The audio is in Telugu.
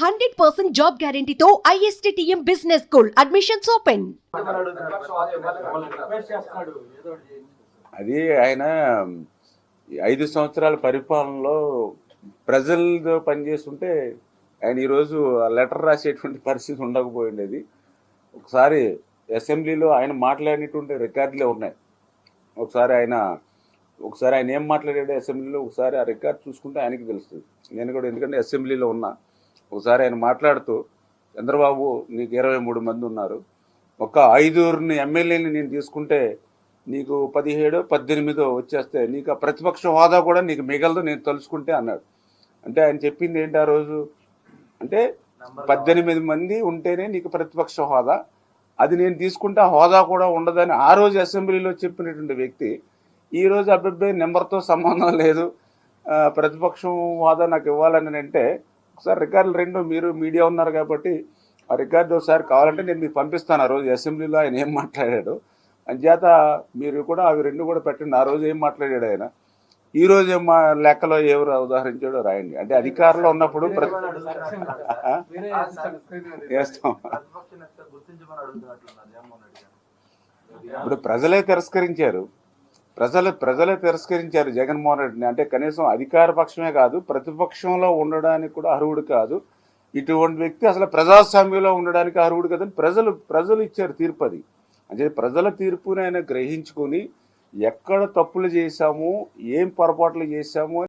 100% జాబ్ గ్యారంటీతో ISTTM business school admissions open. అది ఆయన 5 సంవత్సరాల పరిపాలనలో ప్రజలతో పనిచేస్తుంటే ఆయన ఈరోజు లెటర్ రాసేటువంటి పరిస్థితి ఉండకపోయిండేది. ఒకసారి అసెంబ్లీలో ఆయన మాట్లాడినటువంటి రికార్డులే ఉన్నాయి. ఒకసారి ఆయన ఏం మాట్లాడాడు అసెంబ్లీలో, ఒకసారి ఆ రికార్డు చూసుకుంటే ఆయనకి తెలుస్తుంది. నేను కూడా ఎందుకంటే అసెంబ్లీలో ఉన్నా. ఒకసారి ఆయన మాట్లాడుతూ, చంద్రబాబు నీకు 23 మంది ఉన్నారు, ఒక 5 ఎమ్మెల్యేని నేను తీసుకుంటే నీకు 17 18 వచ్చేస్తే నీకు ఆ ప్రతిపక్ష హోదా కూడా నీకు మిగలదు నేను తలుచుకుంటే అన్నాడు. అంటే ఆయన చెప్పింది ఏంటి ఆ రోజు అంటే 18 మంది ఉంటేనే నీకు ప్రతిపక్ష హోదా, అది నేను తీసుకుంటే ఆ హోదా కూడా ఉండదని ఆ రోజు అసెంబ్లీలో చెప్పినటువంటి వ్యక్తి ఈరోజు అబ్బాయి నెంబర్తో సంబంధం లేదు, ప్రతిపక్షం హోదా నాకు ఇవ్వాలని అంటే ఒకసారి రికార్డులు రెండు మీరు మీడియా ఉన్నారు కాబట్టి ఆ రికార్డు ఒకసారి కావాలంటే నేను మీకు పంపిస్తాను. ఆ రోజు అసెంబ్లీలో ఆయన ఏం మాట్లాడాడు అంచేత మీరు కూడా అవి రెండు కూడా పెట్టండి. ఆ రోజు ఏం మాట్లాడాడు ఆయన, ఈ రోజు ఏం లెక్కలో ఎవరు ఉదాహరించాడో రాయండి. అంటే అధికారంలో ఉన్నప్పుడు వేస్తాం. ఇప్పుడు ప్రజలే తిరస్కరించారు జగన్మోహన్ రెడ్డిని. అంటే కనీసం అధికార పక్షమే కాదు ప్రతిపక్షంలో ఉండడానికి కూడా అర్హుడు కాదు, ఇటువంటి వ్యక్తి అసలు ప్రజాస్వామ్యంలో ఉండడానికి అర్హుడు కదని ప్రజలు ఇచ్చారు తీర్పు. అది అంటే ప్రజల తీర్పుని ఆయన గ్రహించుకొని ఎక్కడ తప్పులు చేశాము, ఏం పొరపాట్లు చేశాము